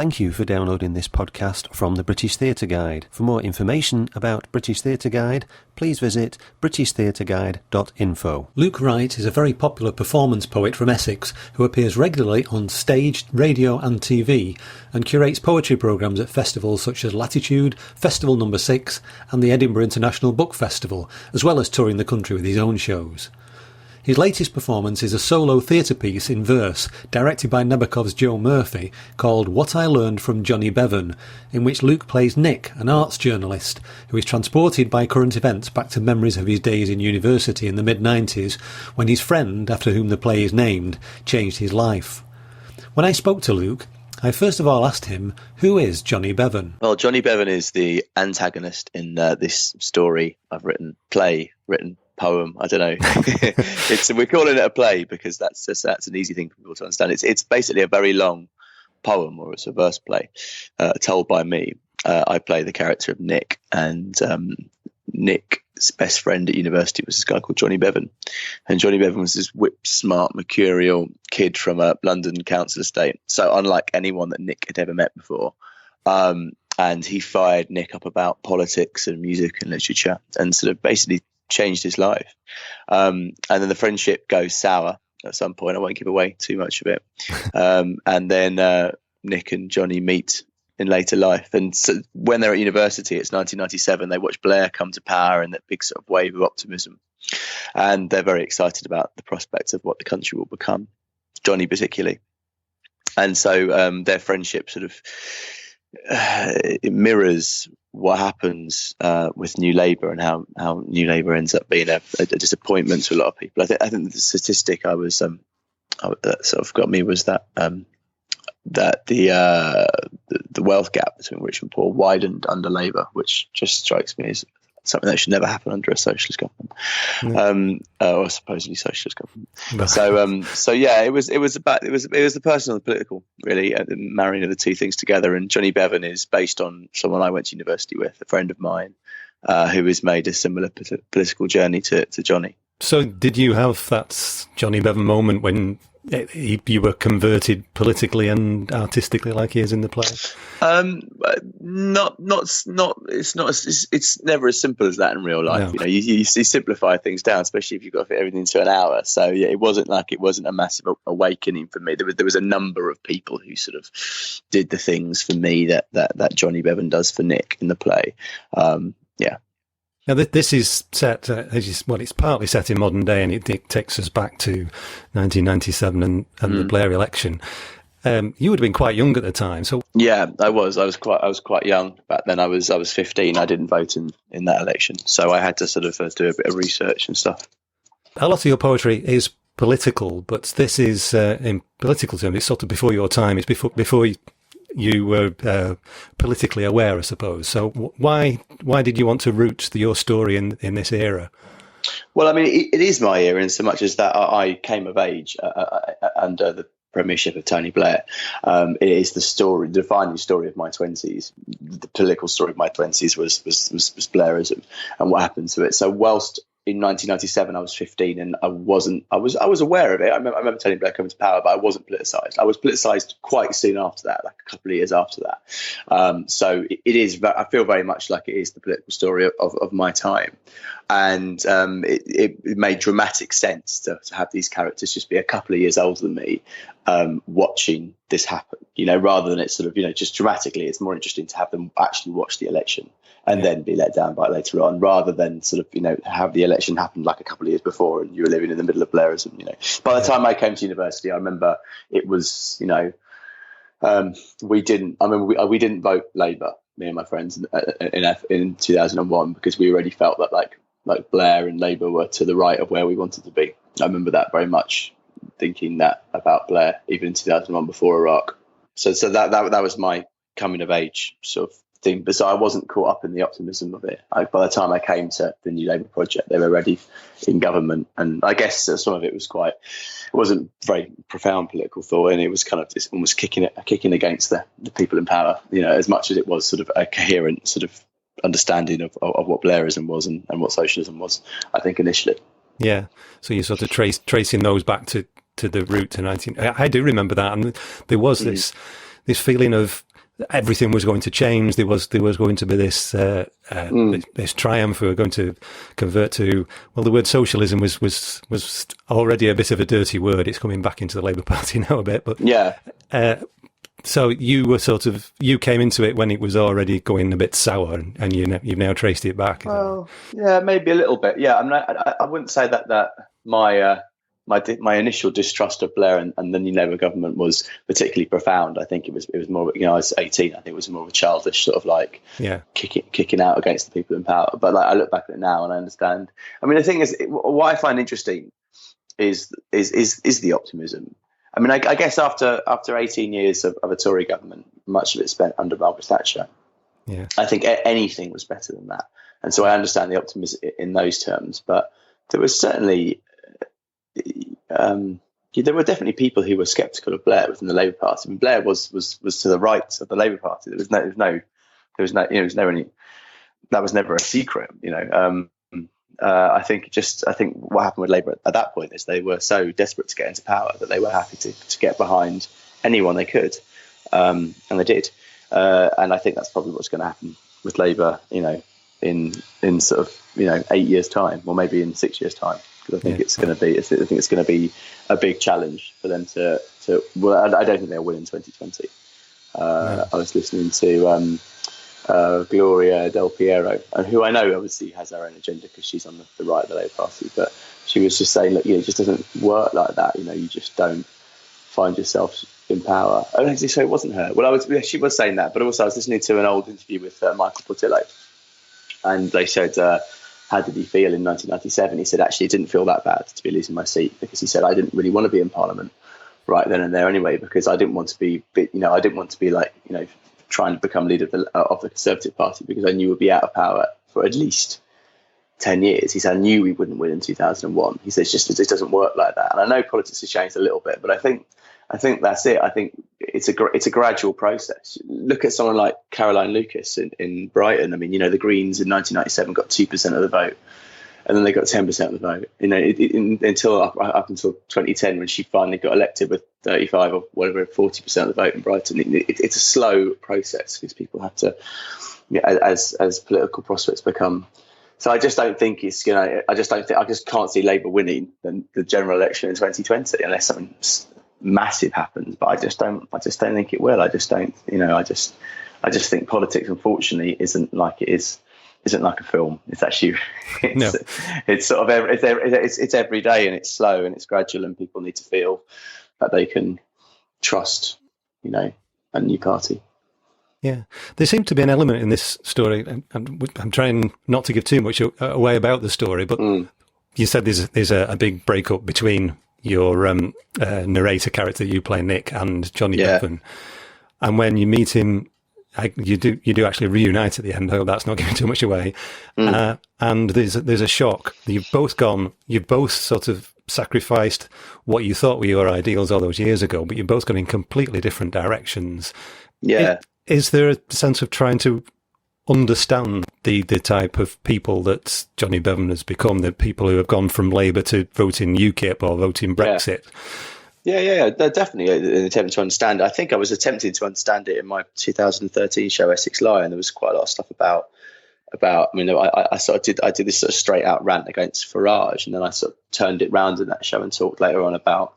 Thank you for downloading this podcast from the British Theatre Guide. For more information about British Theatre Guide, please visit britishtheatreguide.info. Luke Wright is a very popular performance poet from Essex who appears regularly on stage, radio and TV and curates poetry programmes at festivals such as Latitude, Festival No. 6 and the Edinburgh International Book Festival, as well as touring the country with his own shows. His latest performance is a solo theatre piece in verse, directed by Nabokov's Joe Murphy, called What I Learned from Johnny Bevan, in which Luke plays Nick, an arts journalist, who is transported by current events back to memories of his days in university in the mid-90s, when his friend, after whom the play is named, changed his life. When I spoke to Luke, I first of all asked him, who is Johnny Bevan? Well, Johnny Bevan is the antagonist in this story I've written, poem. I don't know. We're calling it a play because that's an easy thing for people to understand. It's basically a very long poem, or it's a verse play told by me. I play the character of Nick, and Nick's best friend at university was this guy called Johnny Bevan, and Johnny Bevan was this whip-smart, mercurial kid from a London council estate. So unlike anyone that Nick had ever met before. And he fired Nick up about politics and music and literature, and sort of basically changed his life. And then the friendship goes sour at some point. I won't give away too much of it. And then Nick and Johnny meet in later life. And so when they're at university, it's 1997, they watch Blair come to power and that big sort of wave of optimism. And they're very excited about the prospects of what the country will become, Johnny particularly. And so their friendship sort of it mirrors what happens with New Labour and how New Labour ends up being a disappointment to a lot of people. I think the statistic that sort of got me was that the wealth gap between rich and poor widened under Labour, which just strikes me as something that should never happen under a socialist government, or supposedly socialist government. So yeah, it was the personal and the political, really, marrying the two things together. And Johnny Bevan is based on someone I went to university with, a friend of mine, who has made a similar political journey to Johnny. So did you have that Johnny Bevan moment when you were converted politically and artistically like he is in the play? It's never as simple as that in real life. No. You know, you simplify things down, especially if you've got to fit everything into an hour. So yeah, it wasn't a massive awakening for me. There was a number of people who sort of did the things for me that Johnny Bevan does for Nick in the play. Yeah. Now, this is set, it's partly set in modern day, and it takes us back to 1997 and the Blair election. You would have been quite young at the time, so yeah, I was quite young back then. I was 15. I didn't vote in that election, so I had to sort of do a bit of research and stuff. A lot of your poetry is political, but this is in political terms. It's sort of before your time. It's before you were politically aware, I suppose. So why did you want to root your story in this era? Well, I mean, it is my era in so much as that I came of age under the premiership of Tony Blair. It is the defining story of my 20s. The political story of my 20s was Blairism and what happened to it. So whilst in 1997 I was 15 and I was aware of it. I remember Tony Blair coming to power, but I wasn't politicised. I was politicised quite soon after that, like a couple of years after that. So it is, I feel very much like it is the political story of my time. And it made dramatic sense to have these characters just be a couple of years older than me, watching this happen, rather than it's sort of, just dramatically. It's more interesting to have them actually watch the election and then be let down by it later on, rather than sort of, have the election happen like a couple of years before and you were living in the middle of Blairism. By the time I came to university, I remember it was, we didn't vote Labour, me and my friends, in 2001, because we already felt that like Blair and Labour were to the right of where we wanted to be. I remember that very much, thinking that about Blair, even in 2001 before Iraq. So that was my coming of age sort of thing. But so I wasn't caught up in the optimism of it. By the time I came to the New Labour project, they were already in government, and I guess some of it was it wasn't very profound political thought, and it was kind of just almost kicking against the people in power, as much as it was sort of a coherent sort of understanding of what Blairism was and what socialism was, I think, initially. Yeah, so you're sort of tracing those back to the route to 19. I do remember that, and there was this feeling of everything was going to change. There was going to be this this triumph. We were going to convert to, well, the word socialism was already a bit of a dirty word. It's coming back into the Labour Party now a bit, but yeah. So you came into it when it was already going a bit sour, and you've now traced it back. Well, yeah, maybe a little bit. Yeah, I wouldn't say that my initial distrust of Blair and the new Labour government was particularly profound. I think it was more, I was 18. I think it was more of a childish sort of like kicking out against the people in power. But like, I look back at it now and I understand. I mean, the thing is, what I find interesting is the optimism. I mean, I guess after 18 years of a Tory government, much of it spent under Margaret Thatcher, I think anything was better than that. And so I understand the optimism in those terms. But there was certainly, there were definitely people who were sceptical of Blair within the Labour Party. I mean, Blair was to the right of the Labour Party. That was never a secret, I think what happened with Labour at that point is they were so desperate to get into power that they were happy to get behind anyone they could, and they did. And I think that's probably what's going to happen with Labour, in sort of 8 years' time, or maybe in 6 years' time, because I think it's going to be a big challenge for them to. Well, I don't think they'll win in 2020. I was listening to. Gloria Del Piero, and who I know obviously has her own agenda because she's on the right of the Labour Party, but she was just saying, look, it just doesn't work like that. You just don't find yourself in power. Oh, actually, so it wasn't her. Well, she was saying that, but also I was listening to an old interview with Michael Portillo, and they said, how did he feel in 1997? He said, actually, it didn't feel that bad to be losing my seat, because he said, I didn't really want to be in Parliament right then and there anyway, because I didn't want to be, trying to become leader of the Conservative Party, because I knew we'd be out of power for at least 10 years. He said, I knew we wouldn't win in 2001. He says, it doesn't work like that. And I know politics has changed a little bit, but I think that's it. I think it's a gradual process. Look at someone like Caroline Lucas in Brighton. I mean, the Greens in 1997 got 2% of the vote, and then they got 10% of the vote. Until up until 2010, when she finally got elected with 35 or whatever, 40% of the vote in Brighton. It's a slow process because people have to, as political prospects become. So I just don't think it's I just can't see Labour winning the general election in 2020 unless something massive happens. But I just don't think it will. I just don't. I just think politics, unfortunately, isn't like a film. It's actually it's sort of it's every day, and it's slow and it's gradual, and people need to feel that they can trust a new party. Yeah, there seemed to be an element in this story, and I'm trying not to give too much away about the story, but you said there's a big breakup between your narrator character you play, Nick, and Johnny Bevan, and when you meet him, you do actually reunite at the end. Oh, that's not giving too much away. And there's a shock. You've both sort of sacrificed what you thought were your ideals all those years ago, but you've both gone in completely different directions. Yeah. Is there a sense of trying to understand the type of people that Johnny Bevan has become, the people who have gone from Labour to voting UKIP or voting Brexit? Yeah, definitely an attempt to understand it. I think I was attempting to understand it in my 2013 show Essex Lie, and there was quite a lot of stuff about. I mean, I did this sort of straight out rant against Farage, and then I sort of turned it round in that show and talked later on about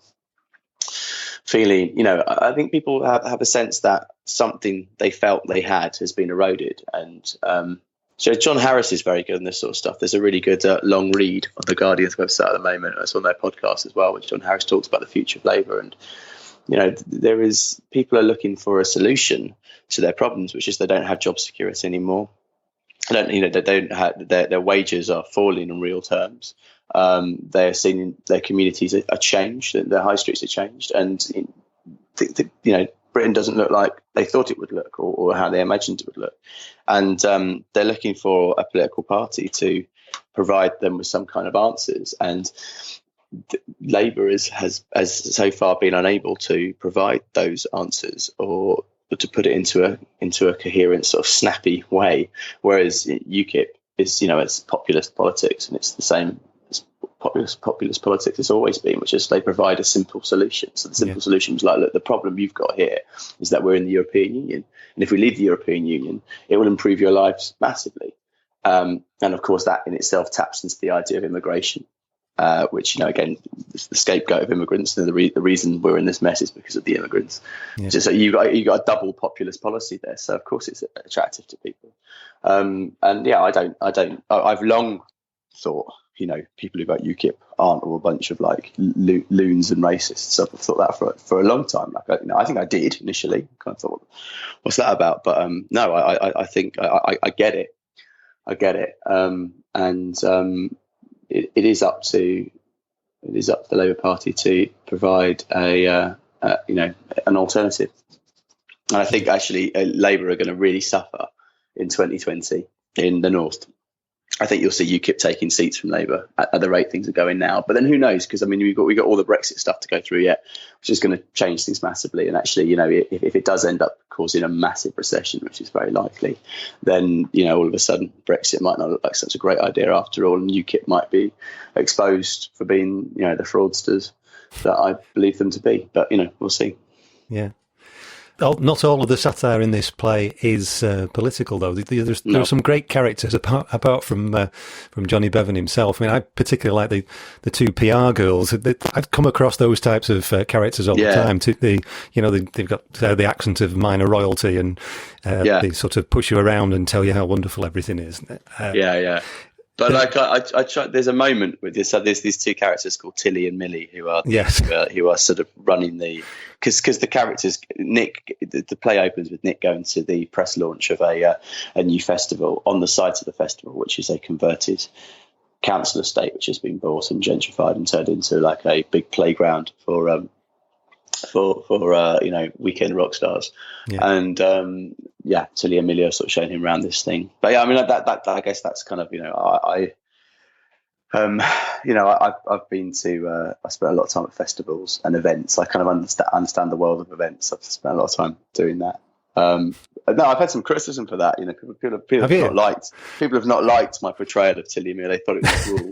feeling. I think people have a sense that something they felt they had has been eroded, and so John Harris is very good in this sort of stuff. There's a really good long read on the Guardian's website at the moment. It's on their podcast as well, which John Harris talks about the future of Labour. And, people are looking for a solution to their problems, which is they don't have job security anymore. Their wages are falling in real terms. They're seeing their communities are changed, their high streets are changed. And, Britain doesn't look like they thought it would look, or how they imagined it would look. And they're looking for a political party to provide them with some kind of answers. And Labour has so far been unable to provide those answers, or to put it into a coherent, sort of snappy way. Whereas UKIP is, it's populist politics, and it's the same as populist politics has always been, which is they provide a simple solution. So the simple solution was like, look, the problem you've got here is that we're in the European Union, and if we leave the European Union, it will improve your lives massively. And of course, that in itself taps into the idea of immigration, which, again, is the scapegoat of immigrants. And the reason we're in this mess is because of the immigrants. Yeah. So you've got a double populist policy there. So of course it's attractive to people. I've long thought, people who vote UKIP aren't all a bunch of like loons and racists. So I've thought that for a long time. Like, I think I did initially. Kind of thought, what's that about? But no, I think I get it. I get it. It is up to the Labour Party to provide an alternative. And I think actually Labour are going to really suffer in 2020 in the North. I think you'll see UKIP taking seats from Labour at the rate things are going now. But then who knows? Because we got all the Brexit stuff to go through yet, which is going to change things massively. And actually, if it does end up causing a massive recession, which is very likely, then all of a sudden Brexit might not look like such a great idea after all, and UKIP might be exposed for being the fraudsters that I believe them to be. But we'll see. Yeah. Not all of the satire in this play is political, though. There are some great characters apart from Johnny Bevan himself. I mean, I particularly like the two PR girls. I've come across those types of characters all the time. They've got the accent of minor royalty, and they sort of push you around and tell you how wonderful everything is. But I try. There's a moment with this. So there's these two characters called Tilly and Millie who are sort of running the because the characters Nick. The play opens with Nick going to the press launch of a new festival on the site of the festival, which is a converted council estate which has been bought and gentrified and turned into like a big playground for weekend rock stars. And Tilly and Millie are sort of showing him around this thing. But that I guess that's kind of I've been to I spent a lot of time at festivals and events. I kind of understand the world of events. I've spent a lot of time doing that. No, I've had some criticism for that. People have not liked my portrayal of Tilly and Millie. They thought it was cruel.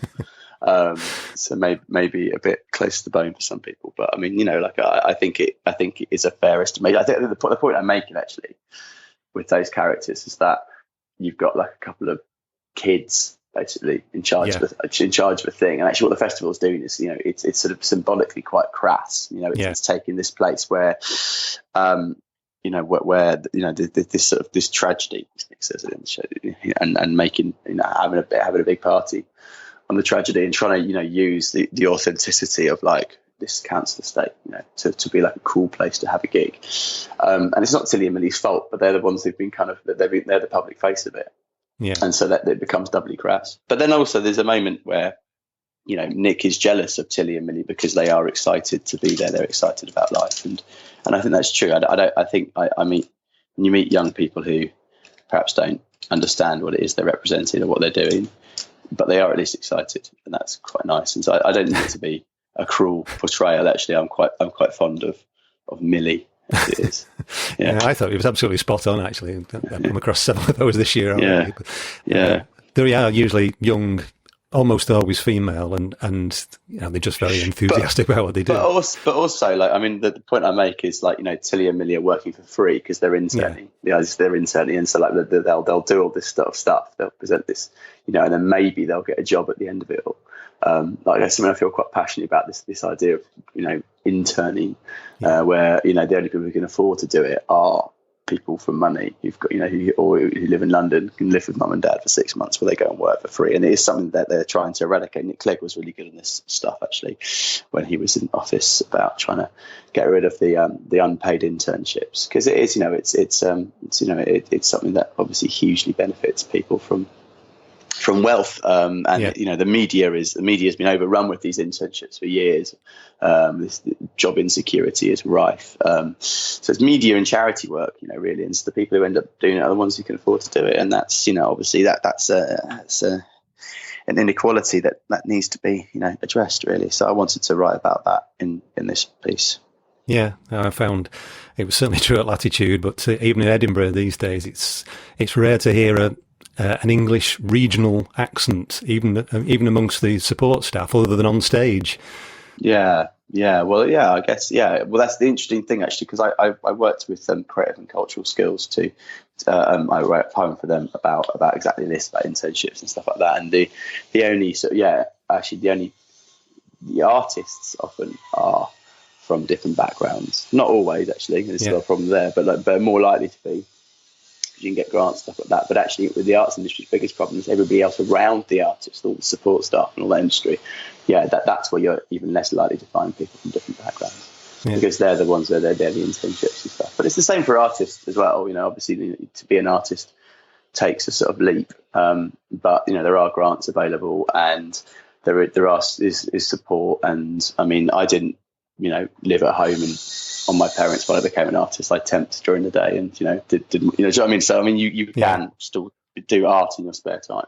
So maybe a bit close to the bone for some people, but I think it is a fair estimate. I think the point I'm making actually with those characters is that you've got like a couple of kids basically in charge of a thing, and actually what the festival is doing is it's sort of symbolically quite crass. It's taking this place where this sort of this tragedy, and making having a big party on the tragedy and trying to use the authenticity of like this council estate to be like a cool place to have a gig, and it's not Tilly and Millie's fault, but they're the ones who've been they're the public face of it, and so that it becomes doubly crass. But then also there's a moment where Nick is jealous of Tilly and Millie because they are excited to be there, they're excited about life, and I think that's true. I mean when you meet young people who perhaps don't understand what it is they're representing or what they're doing, but they are at least excited, and that's quite nice. And so I don't need it to be a cruel portrayal. Actually, I'm quite fond of Millie as it is. Yeah, I thought it was absolutely spot on. Actually, I've come across several of those this year. They are usually young, almost always female, and they're just very enthusiastic about what they do. But also, the point I make is Tilly and Millie are working for free because they're interning. They're interning, and so they'll do all this stuff. They'll present this, and then maybe they'll get a job at the end of it all. That's something I feel quite passionate about. This idea of interning, where the only people who can afford to do it are people from money who've got who live in London, can live with mum and dad for 6 months where they go and work for free, and it is something that they're trying to eradicate. Nick Clegg was really good in this stuff actually when he was in office about trying to get rid of the unpaid internships, because it is it's something that obviously hugely benefits people from wealth, the media has been overrun with these internships for years. This job insecurity is rife. So it's media and charity work, really, and so the people who end up doing it are the ones who can afford to do it, and that's obviously that's an inequality that needs to be addressed, really. So I wanted to write about that in this piece. Yeah, I found it was certainly true at Latitude, but even in Edinburgh these days, it's rare to hear an English regional accent, even amongst the support staff, other than on stage. Yeah. Well, yeah, I guess. Yeah. Well, that's the interesting thing, actually, because I worked with creative and cultural skills too. I wrote a poem for them about exactly this, about internships and stuff like that. And the artists often are from different backgrounds. Not always, actually. There's still a problem there, but more likely to be. You can get grants, stuff like that. But actually, with the arts industry's biggest problem is everybody else around the artists, all the support staff and all that industry. Yeah, that's where you're even less likely to find people from different backgrounds, because they're the ones where they're the internships and stuff. But it's the same for artists as well. Obviously, to be an artist takes a sort of leap. But there are grants available, and there is support. And I mean, I didn't live at home and on my parents while I became an artist. I temped during the day, and didn't do you know what I mean? So I mean, you can still do art in your spare time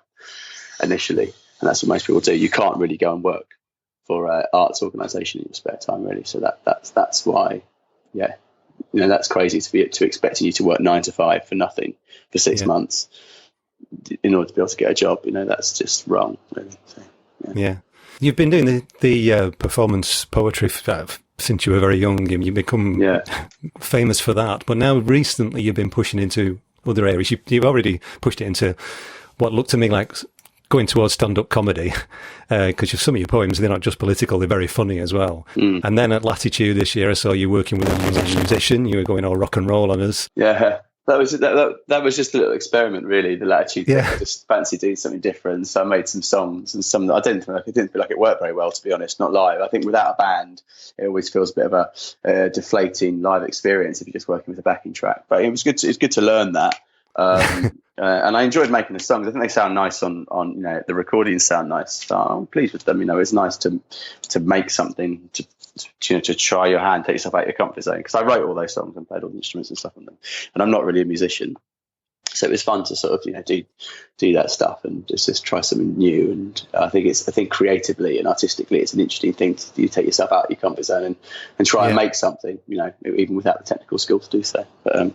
initially, and that's what most people do. You can't really go and work for an arts organisation in your spare time, really. So that's why, that's crazy to expect you to work 9 to 5 for nothing for 6 months in order to be able to get a job. That's just wrong, really. So, yeah. You've been doing the performance poetry since you were very young, and you've become famous for that. But now recently you've been pushing into other areas. You've already pushed it into what looked to me like going towards stand-up comedy, because some of your poems, they're not just political, they're very funny as well. And then at Latitude this year, I saw you working with a musician. You were going all rock and roll on us. Yeah. That was just a little experiment, really. The Latitude thing. I just fancied doing something different, so I made some songs, and some that I didn't feel like it worked very well, to be honest. Not live. I think without a band, it always feels a bit of a deflating live experience if you're just working with a backing track. But it was good. It's good to learn that, and I enjoyed making the songs. I think they sound nice on the recordings sound nice. So I'm pleased with them. It's nice to make something to try your hand, take yourself out of your comfort zone, because I wrote all those songs and played all the instruments and stuff on them, and I'm not really a musician, so it was fun to sort of do that stuff and just try something new. And I think creatively and artistically it's an interesting thing to take yourself out of your comfort zone and try and make something, even without the technical skill to do so. But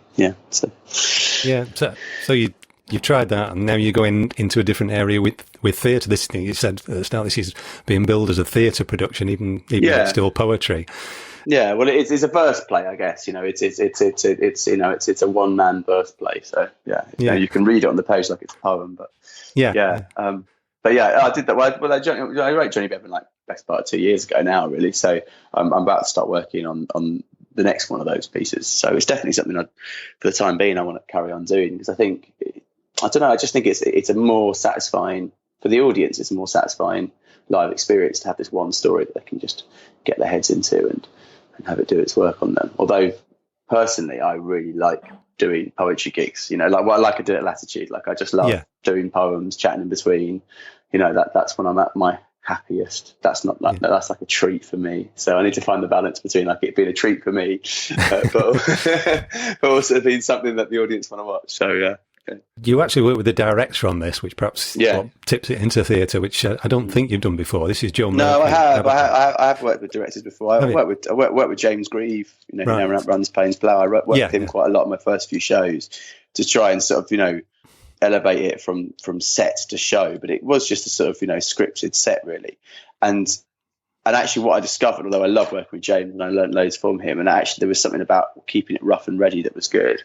so you've tried that, and now you're going into a different area with theatre. This thing you said at the start, this is being billed as a theatre production, even though it's still poetry. Yeah, well, it's a verse play, I guess. It's a one man verse play. So you can read it on the page like it's a poem, but I did that. Well, I wrote Johnny Bevan like best part of 2 years ago now, really. So I'm about to start working on the next one of those pieces. So it's definitely something for the time being I want to carry on doing, because I think. I don't know. I just think it's a more satisfying for the audience. It's a more satisfying live experience to have this one story that they can just get their heads into and have it do its work on them. Although personally, I really like doing poetry gigs. Like I do at Latitude. Like I just love doing poems, chatting in between. That's when I'm at my happiest. That's like a treat for me. So I need to find the balance between like it being a treat for me, but also being something that the audience want to watch. So yeah. You actually work with the director on this, which perhaps tips it into theatre, which I don't think you've done before. This is Joe Murphy. No, I have. I have worked with directors before. I worked with James Grieve, who now runs Plains Plough. I worked with him quite a lot on my first few shows to try and sort of, elevate it from set to show. But it was just a sort of, scripted set, really. And actually what I discovered, although I love working with James and I learned loads from him, and actually there was something about keeping it rough and ready that was good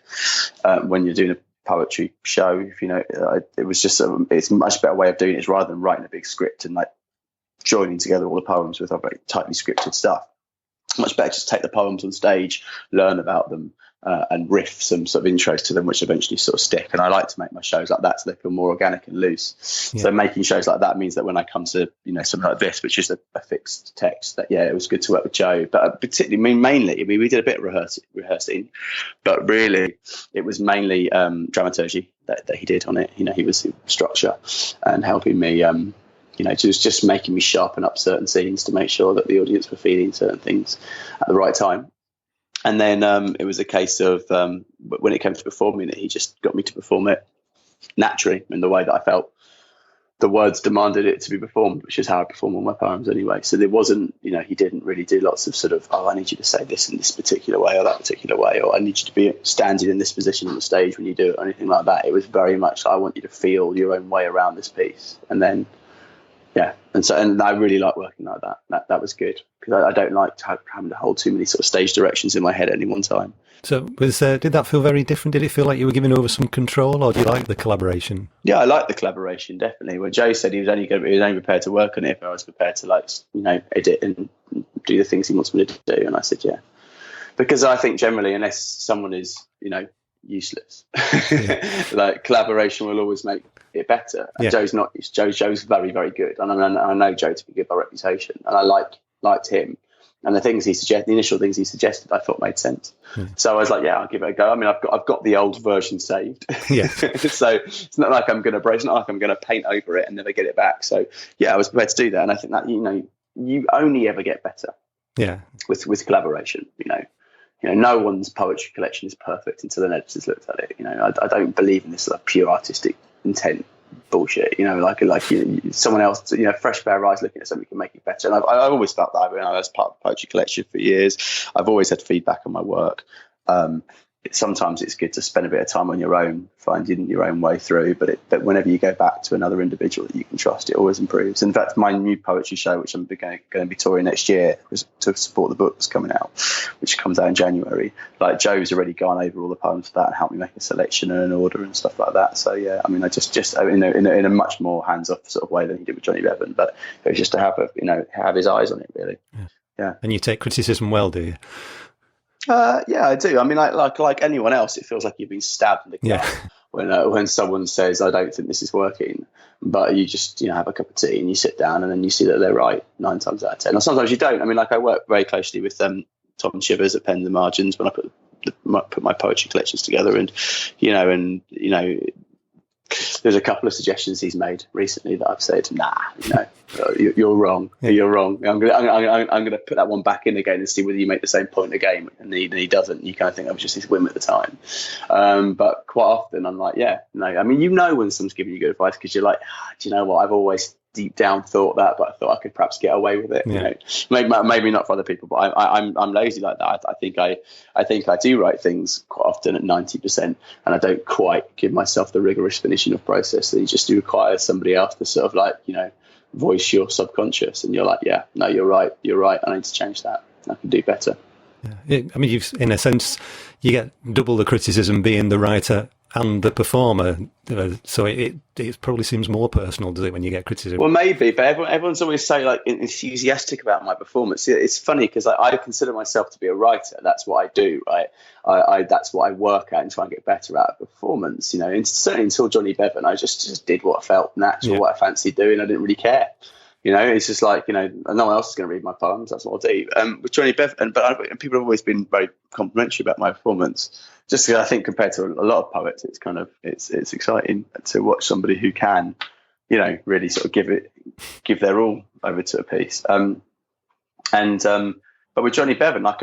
when you're doing a poetry show. It was just it's a much better way of doing it, rather than writing a big script and like joining together all the poems with very tightly scripted stuff. Much better just take the poems on stage, learn about them, and riff some sort of intros to them, which eventually sort of stick. And I like to make my shows like that so they feel more organic and loose. So making shows like that means that when I come to something like this, which is a fixed text, that it was good to work with Joe. But particularly, mainly, we did a bit of rehearsing, but really it was mainly dramaturgy that he did on it. He was structure and helping me. Just making me sharpen up certain scenes to make sure that the audience were feeling certain things at the right time. And then it was a case of when it came to performing it, he just got me to perform it naturally in the way that I felt the words demanded it to be performed, which is how I perform all my poems anyway. So there wasn't, he didn't really do lots of sort of, I need you to say this in this particular way or that particular way, or I need you to be standing in this position on the stage when you do it, or anything like that. It was very much, I want you to feel your own way around this piece. And then, and I really like working like that. That was good, because I don't like having to hold too many sort of stage directions in my head at any one time. So did that feel very different? Did it feel like you were giving over some control, or do you like the collaboration? Yeah, I like the collaboration, definitely. When Joe said he was only prepared to work on it if I was prepared to edit and do the things he wants me to do, and I said yeah, because I think generally, unless someone is useless, like collaboration will always make it better. And Joe's not. Joe's very, very good, and I know Joe to be good by reputation, and I liked him. And the initial things he suggested, I thought made sense. So I was like, yeah, I'll give it a go. I mean, I've got the old version saved. Yeah. So it's not like I'm going to paint over it and never get it back. So yeah, I was prepared to do that. And I think that, you only ever get better. Yeah. With collaboration, no one's poetry collection is perfect until an editor's looked at it. I don't believe in this sort of pure artistic intent bullshit, someone else, fresh pair of eyes looking at something can make it better. And I've always felt that. I was part of the poetry collection for years. I've always had feedback on my work. Sometimes it's good to spend a bit of time on your own, finding your own way through. But whenever you go back to another individual that you can trust, it always improves. In fact, my new poetry show, which I'm going to be touring next year, was to support the book that's coming out, which comes out in January. Like, Joe's already gone over all the poems for that and helped me make a selection and an order and stuff like that. So yeah, I mean, I just in a much more hands-off sort of way than he did with Johnny Bevan. But it was just to have his eyes on it, really. Yeah. And you take criticism well, do you? Yeah, I do. I mean, like anyone else, it feels like you've been stabbed in the gut when someone says, "I don't think this is working," but you just have a cup of tea and you sit down and then you see that they're right 9 times out of 10. Or sometimes you don't. I mean, I work very closely with Tom Shivers at Pens and Margins when I put my poetry collections together, and there's a couple of suggestions he's made recently that I've said, nah, you're wrong. Yeah. You're wrong. I'm gonna put that one back in again and see whether you make the same point again. And he doesn't. You kind of think that was just his whim at the time. But quite often I'm like, yeah, no. I mean, when someone's giving you good advice, because you're like, do you know what? I've always deep down thought that, but I thought I could perhaps get away with it. Yeah. Maybe not for other people, but I'm lazy like that. I think I do write things quite often at 90%, and I don't quite give myself the rigorous finishing of process that you just do require somebody else to sort of voice your subconscious, and you're like, yeah, no, you're right, I need to change that. I can do better. Yeah. I mean, in a sense, you get double the criticism being the writer and the performer, so it probably seems more personal, does it, when you get criticism? Well, maybe, but everyone's always so enthusiastic about my performance. It's funny because I consider myself to be a writer. That's what I do, right? That's what I work at and try and get better at performance. And certainly until Johnny Bevan, I just did what felt natural, what I fancied doing. I didn't really care. It's just like, no one else is going to read my poems. That's what I'll do. With Johnny Bevan, but people have always been very complimentary about my performance. Just because I think compared to a lot of poets, it's kind of it's exciting to watch somebody who can, really sort of give their all over to a piece. But with Johnny Bevan, I've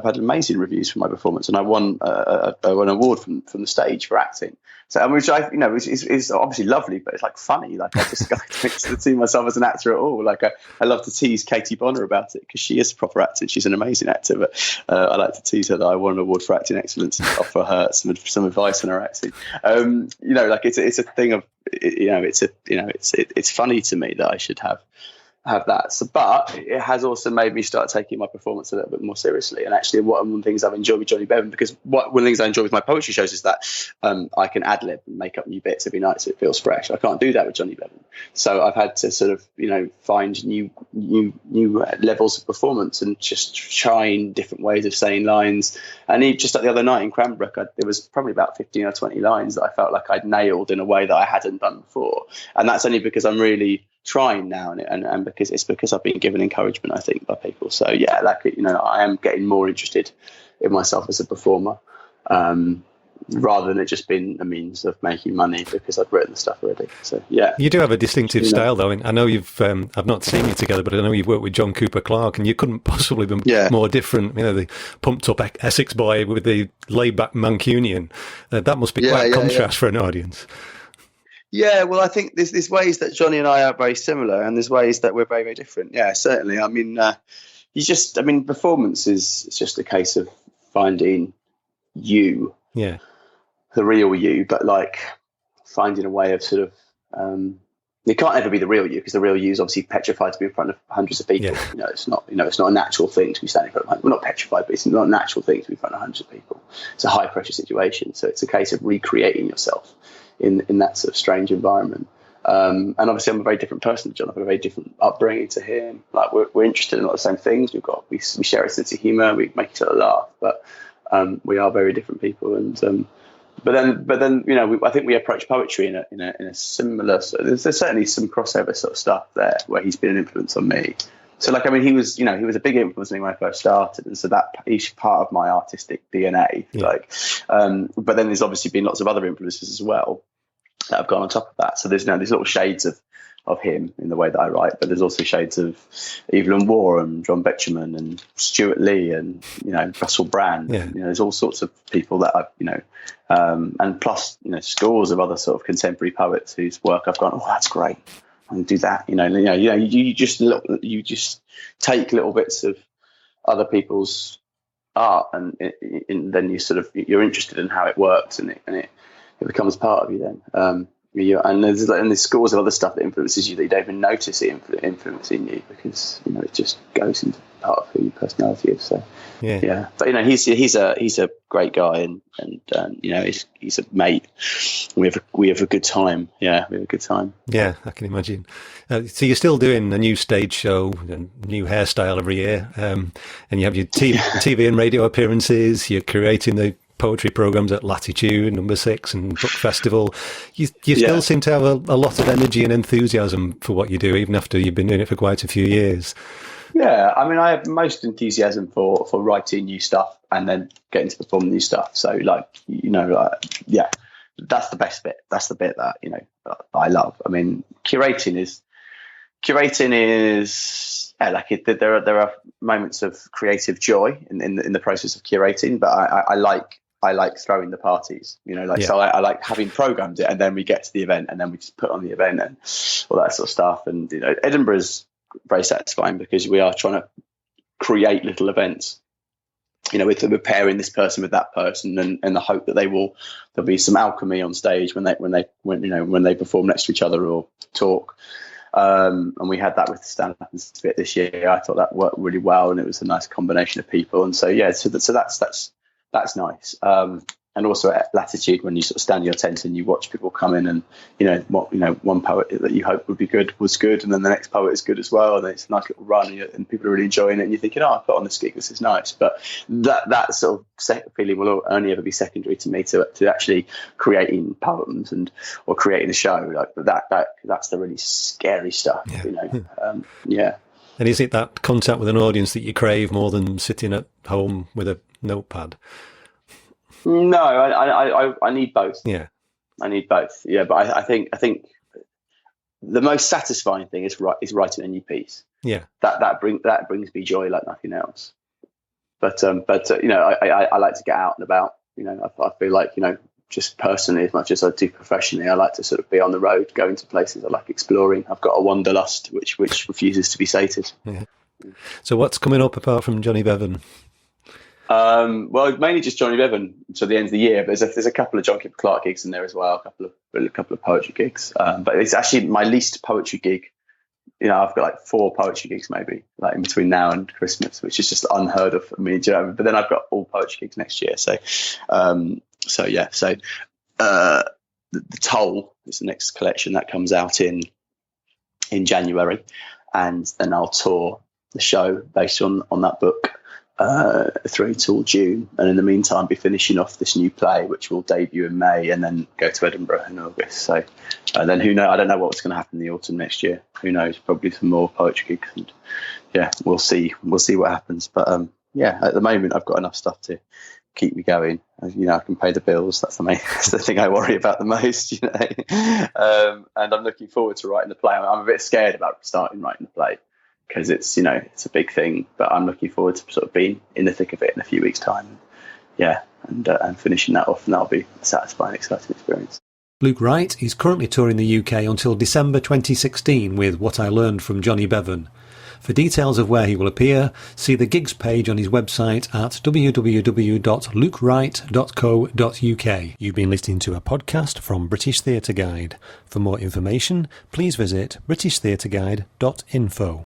had amazing reviews for my performance, and I won an award from the stage for acting. So, which is obviously lovely, but it's like funny. Like I don't see myself as an actor at all. Like I love to tease Katie Bonner about it because she is a proper actor. She's an amazing actor, but I like to tease her that I won an award for acting excellence and offer her some advice on her acting. It's a thing of it's funny to me that I should have that. So, but it has also made me start taking my performance a little bit more seriously. And actually, one of the things I've enjoyed with Johnny Bevan, because one of the things I enjoy with my poetry shows is that I can ad-lib and make up new bits every night so it feels fresh. I can't do that with Johnny Bevan. So I've had to sort of, find new levels of performance and just trying different ways of saying lines. And just like the other night in Cranbrook, there was probably about 15 or 20 lines that I felt like I'd nailed in a way that I hadn't done before. And that's only because I'm really trying now, and because I've been given encouragement, I think, by people. So yeah, I am getting more interested in myself as a performer, rather than it just being a means of making money because I've written the stuff already. So yeah, you do have a distinctive style, though. I know you've I've not seen you together, but I know you've worked with John Cooper Clarke, and you couldn't possibly be more different. The pumped up Essex boy with the laid back Mancunian. That must be quite a contrast for an audience. Yeah, well, I think there's ways that Johnny and I are very similar, and there's ways that we're very, very different. Yeah, certainly. I mean, performance is it's just a case of finding you, Yeah. the real you, but like finding a way of sort of it can't ever be the real you, because the real you is obviously petrified to be in front of hundreds of people. Yeah. It's not a natural thing to be standing in front of. We're not petrified, but it's not a natural thing to be in front of hundreds of people. It's a high pressure situation, so it's a case of recreating yourself in that sort of strange environment. And obviously, I'm a very different person to John. I've got a very different upbringing to him. Like we're interested in a lot of the same things. We share a sense of humour. We make each other laugh, but we are very different people. And but then I think we approach poetry in a similar. There's certainly some crossover sort of stuff there where he's been an influence on me. So like, I mean, he was a big influence on me when I first started, and so that he's part of my artistic DNA. Yeah. But then there's obviously been lots of other influences as well that have gone on top of that. So there's little shades of him in the way that I write, but there's also shades of Evelyn Waugh and John Betjeman and Stuart Lee and Russell Brand. Yeah. There's all sorts of people that I've and plus scores of other sort of contemporary poets whose work I've gone, oh, that's great, I can do that. You just take little bits of other people's art and then you're interested in how it works and it becomes part of you then. And there's scores of other stuff that influences you that you don't even notice it influencing you, because it just goes into part of who your personality is. So yeah. But he's a great guy, and he's a mate. We have a good time. Yeah, we have a good time. Yeah, I can imagine. So you're still doing a new stage show, a new hairstyle every year, and you have your TV and radio appearances. You're creating the poetry programs at Latitude, Number 6 and Book Festival. You still seem to have a lot of energy and enthusiasm for what you do, even after you've been doing it for quite a few years. Yeah, I mean, I have most enthusiasm for writing new stuff and then getting to perform new stuff. So that's the best bit. That's the bit that I love. I mean, curating is there are moments of creative joy in the process of curating, but I like throwing the parties, So I like having programmed it, and then we get to the event, and then we just put on the event and all that sort of stuff. And Edinburgh's very satisfying because we are trying to create little events, we're pairing this person with that person, and the hope that there'll be some alchemy on stage when they perform next to each other or talk. And we had that with the stand-up and spit this year. I thought that worked really well, and it was a nice combination of people. And so that's nice. And also at Latitude, when you sort of stand in your tent and you watch people come in, and one poet that you hope would be good was good, and then the next poet is good as well, and it's a nice little run, and people are really enjoying it, and you're thinking, I put on this gig, this is nice. But that sort of feeling will only ever be secondary to me to actually creating poems or creating a show like that's the really scary stuff. Yeah. And is it that contact with an audience that you crave more than sitting at home with a notepad? No, I need both. Yeah, I need both. Yeah, but I think the most satisfying thing is writing a new piece. Yeah, that brings me joy like nothing else. But I like to get out and about. I feel like just personally as much as I do professionally, I like to sort of be on the road, going to places. I like exploring. I've got a wanderlust which refuses to be sated. Yeah. So what's coming up apart from Johnny Bevan? Well, mainly just Johnny Bevan to the end of the year, but there's a couple of John Kipper Clark gigs in there as well, a couple of poetry gigs. But it's actually my least poetry gig. I've got like 4 poetry gigs maybe, like in between now and Christmas, which is just unheard of for me. But then I've got all poetry gigs next year. So the Toll is the next collection that comes out in January, and then I'll tour the show based on that book through till June, and in the meantime be finishing off this new play which will debut in May and then go to Edinburgh in August. So then who knows, I don't know what's going to happen in the autumn next year. Who knows, probably some more poetry gigs, and we'll see what happens. But at the moment I've got enough stuff to keep me going. I can pay the bills. That's the thing I worry about the most. And I'm looking forward to writing the play. I'm a bit scared about starting writing the play, because it's a big thing, but I'm looking forward to sort of being in the thick of it in a few weeks' time. And finishing that off, and that'll be a satisfying, exciting experience. Luke Wright is currently touring the UK until December 2016 with What I Learned from Johnny Bevan. For details of where he will appear, see the gigs page on his website at www.lukewright.co.uk. You've been listening to a podcast from British Theatre Guide. For more information, please visit britishtheatreguide.info.